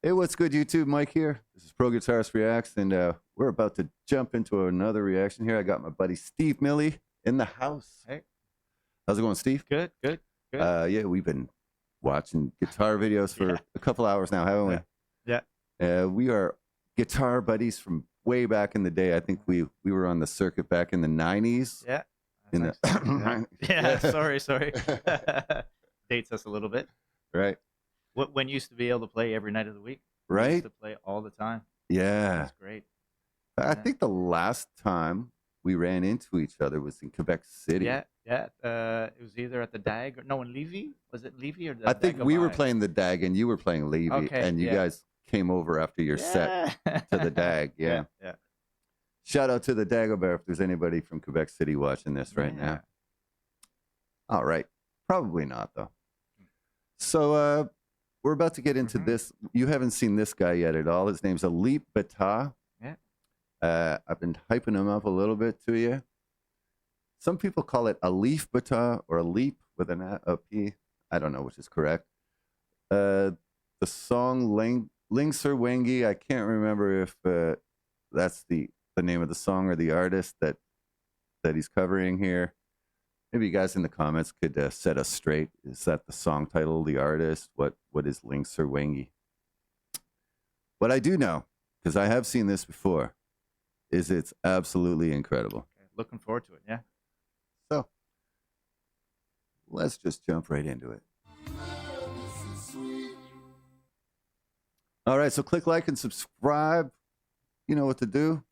Hey, what's good, YouTube? Mike here. This is Pro Guitarist Reacts, and we're about to jump into another reaction here. I got my buddy Steve Millie in the house. Hey, How's it going, Steve? good, good, good. Yeah, we've been watching guitar videos for a couple hours now, haven't we? Yeah. We are guitar buddies from way back in the day. I think we were on the circuit back in the 90s. Yeah. In the Yeah. Sorry. Dates us a little bit. Right. When you used to be able to play every night of the week. We Right. used to play all the time. Yeah. That's great. I think the last time we ran into each other was in Quebec City. Yeah. It was either at the DAG or no, in Levy. Was it Levy or the I think we were Dagobah? playing the DAG and you were playing Levy, Okay, and you yeah. guys came over after your set to the DAG. Yeah. Yeah. Shout out to the Dagobah if there's anybody from Quebec City watching this right now. All right. Probably not, though. So we're about to get into this. You haven't seen this guy yet at all. His name's Alip Bata. Yeah. I've been hyping him up a little bit to you. Some people call it Alip Bata or Alip with a P. I don't know which is correct. The song Lingsir Wengi, I can't remember if that's the name of the song or the artist that he's covering here. Maybe you guys in the comments could set us straight. Is that the song title, the artist? What is Lingsir Wengi? What I do know, because I have seen this before, is it's absolutely incredible. Okay. Looking forward to it. Yeah. So let's just jump right into it. All right, so click like and subscribe. You know what to do.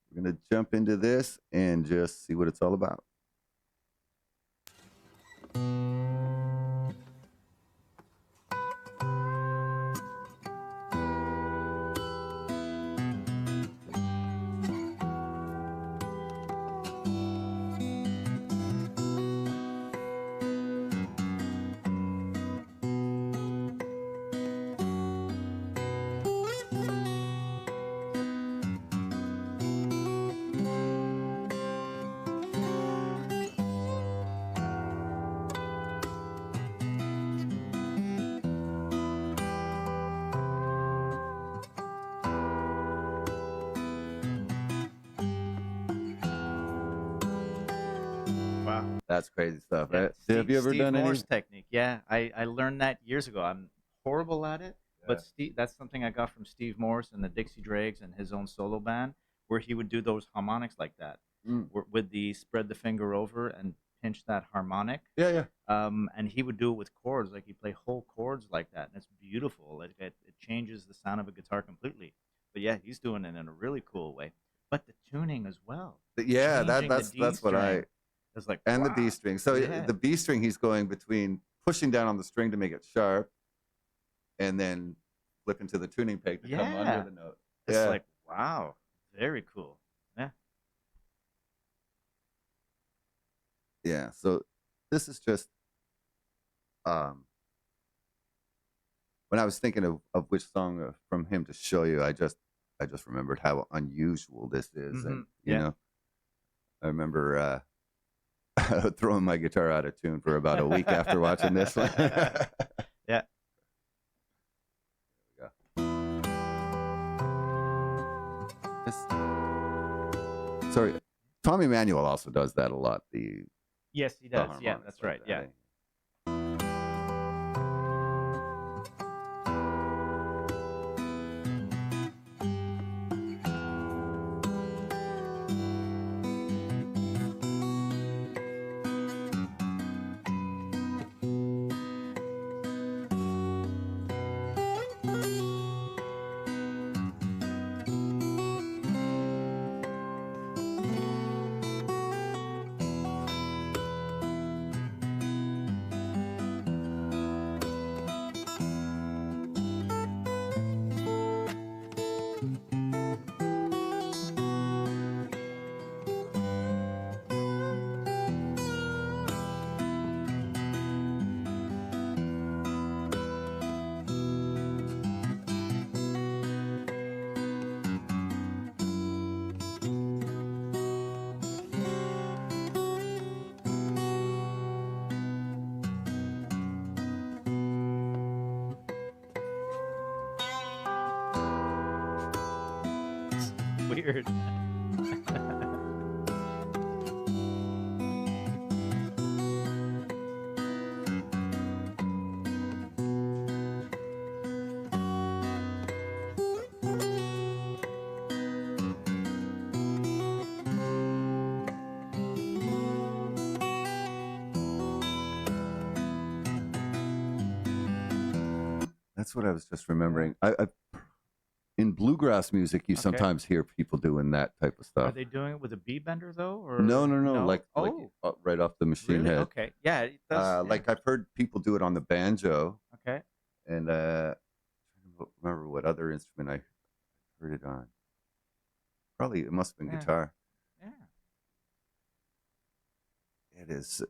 We're going to jump into this and just see what it's all about. Wow. That's crazy stuff, Yeah, right? Have you ever Steve done Moore's any? technique? Yeah, I learned that years ago. I'm horrible at it, but that's something I got from Steve Morse and the Dixie Dregs and his own solo band, where he would do those harmonics like that, with the spread the finger over and pinch that harmonic. Yeah. And he would do it with chords, like he'd play whole chords like that, and it's beautiful. It changes the sound of a guitar completely. But yeah, he's doing it in a really cool way. But the tuning as well. Yeah, Changing the that's D what string. It's like, and wow. the B string. So Yeah. the B string, he's going between pushing down on the string to make it sharp, and then flipping to the tuning peg to come under the note. It's like, wow, very cool. Yeah. Yeah. So this is just when I was thinking of which song from him to show you, I just remembered how unusual this is, and you know, I remember throwing my guitar out of tune for about a week after watching this one. Yeah. There we go. Sorry, Tommy Emmanuel also does that a lot. Yes, he does. Yeah, that's right. Yeah. Weird. That's what I was just Yeah. remembering. In bluegrass music, you Okay. sometimes hear people doing that type of Are stuff. they doing it with a B bender though, No, or no, no. no? Like Oh, right off the machine really? head. Okay. Yeah, it does. Yeah. Like I've heard people do it on the banjo, Okay. and trying to remember what other instrument I heard it on. Probably it must have been Yeah. guitar. Yeah. It is.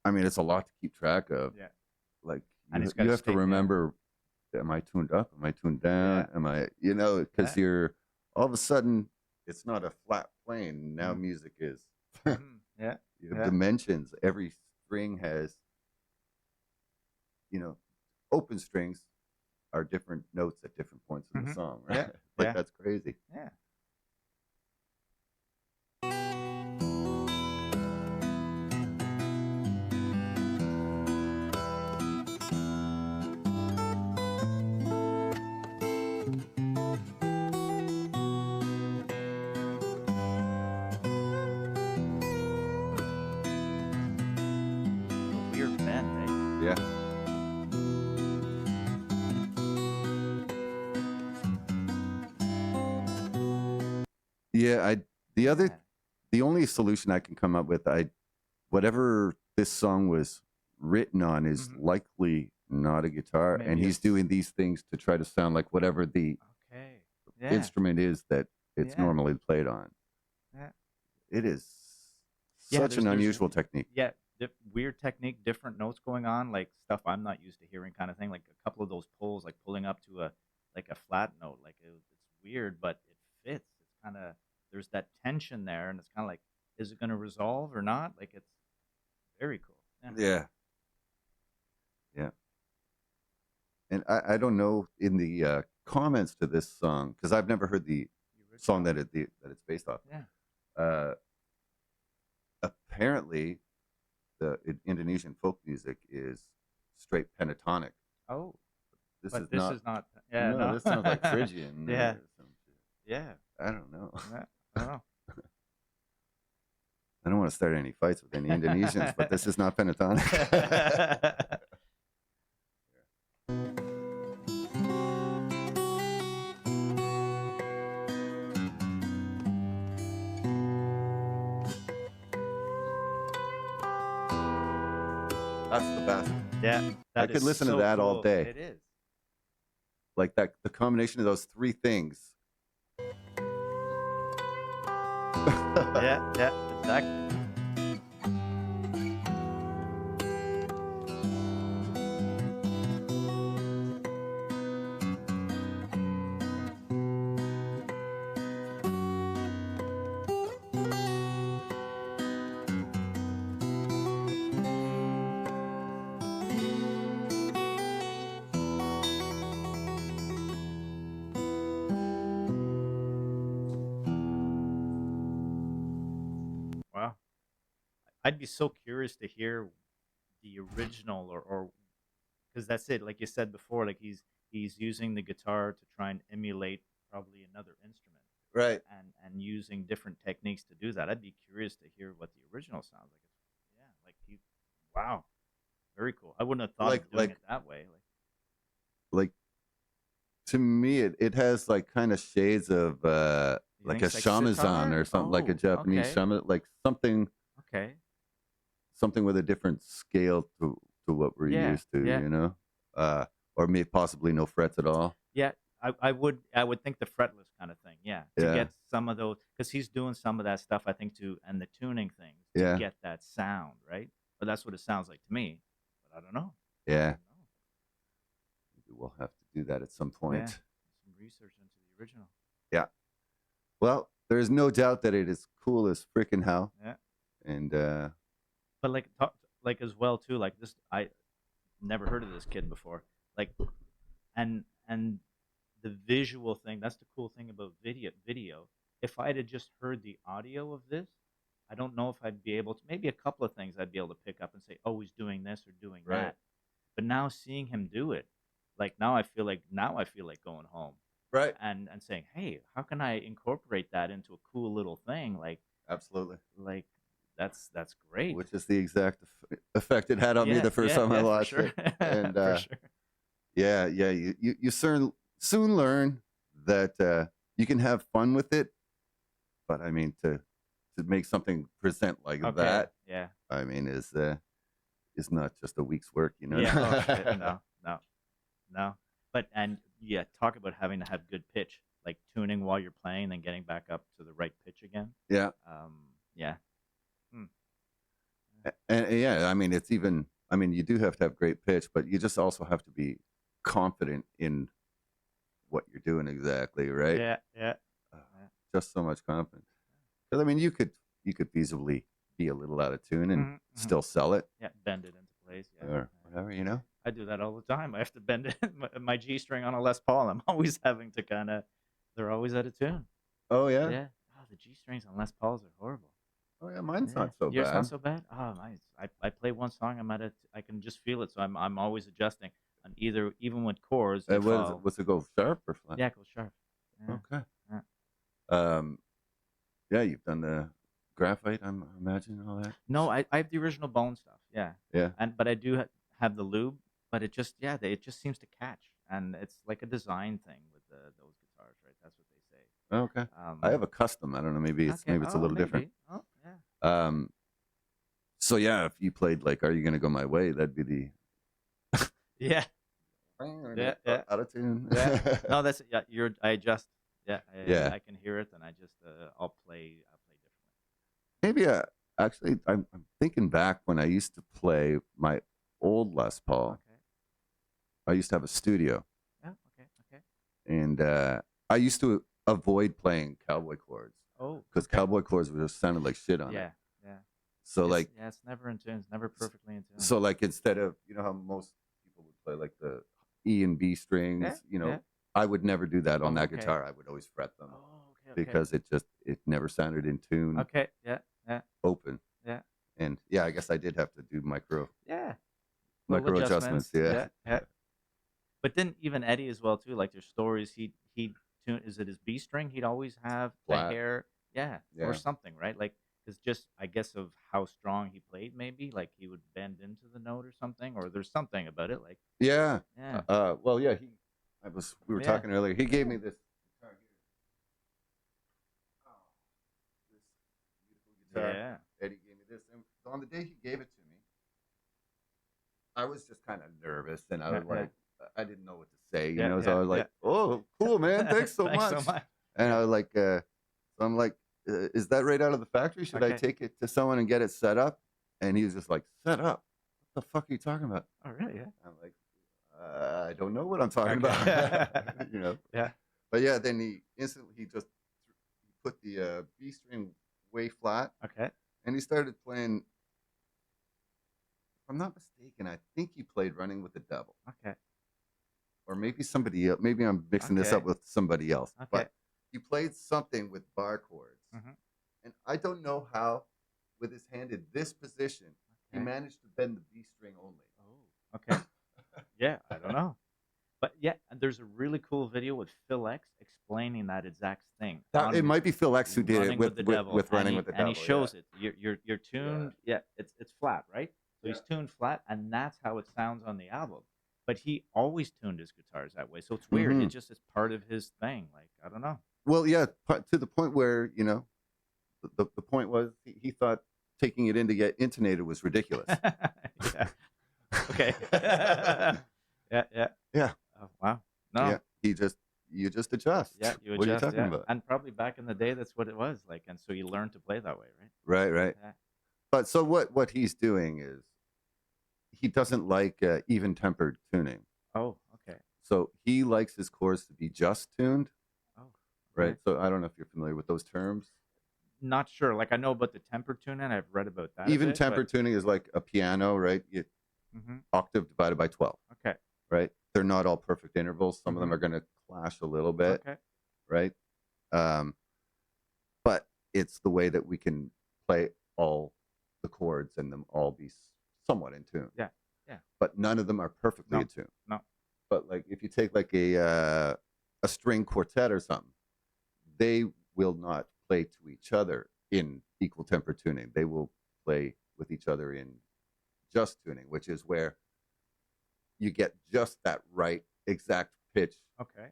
I mean, it's a lot to keep track of. Yeah. Like And you, it's got you to have to stay. Yeah. remember: am I tuned up? Am I tuned down? Yeah. Am I, because Yeah. you're all of a sudden it's not a flat plane. Now Mm. music is. Hmm. Yeah. You have Yeah. dimensions. Every string has, you know, open strings are different notes at different points in the Hmm. song, right? Yeah. Like Yeah. that's crazy. Yeah. A weird bend, eh? Yeah. Yeah, the other Yeah. the only solution I can come up with, whatever this song was written on is Hmm. likely not a guitar, and Maybe he's it's doing these things to try to sound like whatever the okay. Yeah. instrument is that it's Yeah. normally played on. Yeah. It is Yeah. such an unusual technique. Yeah, weird technique, different notes going on, like stuff I'm not used to hearing, kind of thing. Like a couple of those pulls, like pulling up to a flat note, like it's weird, but it fits. It's kind of there's that tension there, and it's kind of like, is it going to resolve or not? Like it's very cool. Yeah. Yeah, yeah. And I don't know in the comments to this song because I've never heard the The song original. that it's based off. Yeah. Uh, apparently, the Indonesian folk music is straight pentatonic. Oh, This but is this not. is not. Yeah. No, No. this sounds like Phrygian Yeah. or some shit. Yeah. I don't know. Yeah. I don't know. I don't want to start any fights with any Indonesians, but this is not pentatonic. That's the best. Yeah, I that could is listen to so that all cool. day. It is. Like that, the combination of those three things. Yeah, yeah, exactly. Wow. I'd be so curious to hear the original, or because that's it. Like you said before, like he's using the guitar to try and emulate probably another instrument, Right. and using different techniques to do that. I'd be curious to hear what the original sounds like. It's, yeah, like he, wow, very cool. I wouldn't have thought Like of doing it that way. like to me it has like kind of shades of You like think a it's like shamisen sitar? or something, like a Oh, Japanese okay, shaman, like okay, something with a different scale to what we're yeah, used to, yeah. uh or maybe possibly no frets at all. Yeah, I would think the fretless kind of thing. Yeah, to Yeah, get some of those, because he's doing some of that stuff, I think, too, and the tuning things to yeah, get that sound right. But that's what it sounds like to me. But I don't know. I yeah. don't know. Maybe we'll have to do that at some Yeah, point. some research into the original. Yeah. Well, there's no doubt that it is cool as freaking hell. Yeah, And but like like as well too. Like this, I never heard of this kid before. Like, and the visual thing. That's the cool thing about video. If I'd have just heard the audio of this, I don't know if I'd be able to. Maybe a couple of things I'd be able to pick up and say, "Oh, he's doing this or doing Right. that." But now seeing him do it, like now I feel like going home Right. and saying, "Hey, how can I incorporate that into a cool little thing?" Absolutely. Like that's great. Which is the exact effect it had on me Yeah, the first yeah, time I yeah, for watched sure, it. And for sure. yeah, yeah, you soon learn that you can have fun with it, but I mean to make something present like Okay, that, yeah, I mean is not just a week's work, you know. yeah. Oh shit, no, no, no. But and yeah, talk about having to have good pitch, like tuning while you're playing, then getting back up to the right pitch again. Yeah, Yeah. Hmm. and yeah, I mean it's even. I mean you do have to have great pitch, but you just also have to be confident in what you're doing exactly, right? Yeah, yeah, Uh, yeah. just so much confidence. Because I mean you could feasibly be a little out of tune and Hmm, hmm. still sell it Yeah, bend it into place. Yeah, or yeah. whatever, you know. I do that all the time. I have to bend it, my G string on a Les Paul. I'm always having to kind of. They're always out of tune. Oh yeah. Yeah. Oh, the G strings on Les Pauls are horrible. Oh yeah, mine's Yeah. not so Yours not bad. so bad. Oh, nice. I play one song. I can just feel it. So I'm always adjusting. And even with chords, if What is it? What's it go sharp or flat? yeah, go sharp. Yeah. Okay. Yeah. Um, yeah, you've done the graphite, I'm imagining all that. No, I have the original Bone stuff. Yeah. Yeah. But I do have the lube. But it just it just seems to catch, and it's like a design thing with those guitars, right? That's what they say. Okay. I have a custom. I don't know. Okay. Maybe it's a Oh, little different. maybe. Oh, yeah. Um, so yeah, if you played like "Are You Gonna Go My Way," that'd be the Yeah. Yeah. Yeah. out of tune. Yeah. No, that's yeah. I adjust. Yeah. Yeah. I can hear it, and I just I'll play differently. Maybe actually, I'm thinking back when I used to play my old Les Paul. Okay. I used to have a studio, Yeah. Okay. Okay. and I used to avoid playing cowboy chords Oh. because Okay. cowboy chords would just sounded like shit on it. Yeah. Yeah. So like, Yeah, it's never in tune. It's never perfectly in tune. so like instead of how most people would play like the E and B strings, Yeah. Yeah. I would never do that on Oh, that okay. guitar. I would always fret them Oh. Okay. because it never sounded in tune, Okay. Yeah. Yeah. open. Yeah. And yeah, I guess I did have to do micro Yeah. Little adjustments. Yeah. Yeah. Yeah. But then even Eddie as well too. Like there's stories he tune. Is it his B string? He'd always have the Flat. hair. Yeah. Yeah. Or something, right? Like it's just I guess of how strong he played. Maybe like he would bend into the note or something. Or there's something about it. Like Yeah. yeah. Well, yeah. We were Yeah. talking earlier. He gave me this guitar here. Oh, this beautiful guitar. Yeah. Eddie gave me this, and on the day he gave it to me, I was just kind of nervous, and I was Yeah. like, I didn't know what to say, Yeah, So I was like, "Oh, cool, man! Thanks so Thanks much." so much. And I was like, so I'm like, "Is that right out of the factory? Should I Okay. take it to someone and get it set up?" And he was just like, "Set up? What the fuck are you talking about?" Oh really? Yeah. I'm like, I don't know what I'm talking Okay. about. Yeah. But yeah, then he just put the B string way flat, Okay. and he started playing. If I'm not mistaken, I think he played "Running with the Devil," Okay. or maybe somebody else. Maybe I'm mixing this up Okay. with somebody else. Okay. But he played something with bar chords, Mm-hmm. and I don't know how, with his hand in this position, he Okay. managed to bend the B string only. Oh. Okay. Yeah. I don't know. But yeah, and there's a really cool video with Phil X explaining that exact thing. It might be Phil X who did it Running with the Devil. Running and with the he, Devil. And he shows it. You're tuned. Yeah, it's flat, right? So he's Yeah. tuned flat, and that's how it sounds on the album. But he always tuned his guitars that way, so it's weird. Mhm. It just is part of his thing. Like I don't know. Well, yeah, to the point where the point was he thought taking it in to get intonated was ridiculous. Yeah. Okay. Yeah. Yeah. Yeah. Oh, wow. No. Yeah, you just adjust. Yeah, you adjust. What are you talking yeah. about? And probably back in the day, that's what it was like, and so you learn to play that way, right? Right, right. Yeah. But so what he's doing is he doesn't like even tempered tuning. Oh, okay. So he likes his chords to be just tuned, Oh, right? okay. So I don't know if you're familiar with those terms. Not sure. Like I know about the temper tuning. I've read about that. Even tempered tuning is like a piano, right? Mm-hmm. Octave divided by 12, Okay. right? they're not all perfect intervals. Some of them Mhm. are going to clash a little bit, Okay. right? Um, but it's the way that we can play all the chords and them all be somewhat in tune. Yeah. Yeah. But none of them are perfectly No. in tune. No. But like if you take like a string quartet or something, they will not play to each other in equal temper tuning. They will play with each other in just tuning, which is where you get just that right exact pitch Okay.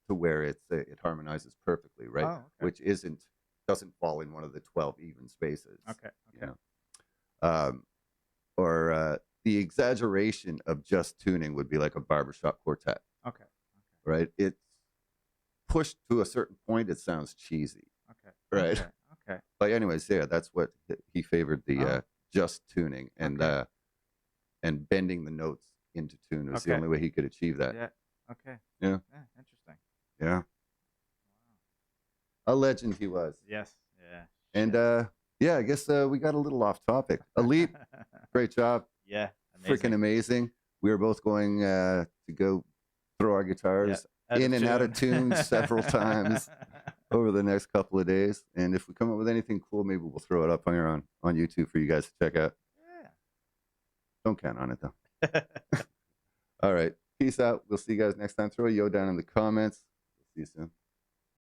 to where it harmonizes perfectly, right? Oh, okay. Which doesn't fall in one of the 12 even spaces. Okay. You Okay. know, or the exaggeration of just tuning would be like a barbershop quartet, Okay. right? It's pushed to a certain point, it sounds cheesy, Okay. right? Okay. Okay. But anyways, yeah, that's what he favored, the Oh. just tuning Okay. and bending the notes into tune. It was the Okay. only way he could achieve that. Yeah. Okay. Yeah, Yeah. Interesting. yeah. Wow. A legend he was. Yes. Yeah. And Shit. yeah, I guess we got a little off topic. Alip, great job. Yeah. Freaking Amazing. amazing. We were both going to go throw our Yeah. guitars Out in of and out of tune. tune several times over the next couple of days. And if we come up with anything cool, maybe we'll throw it up on YouTube for you guys to check out. Don't count on it though. Yeah. All right. Peace out. We'll see you guys next time. Throw a yo down in the comments. See you soon.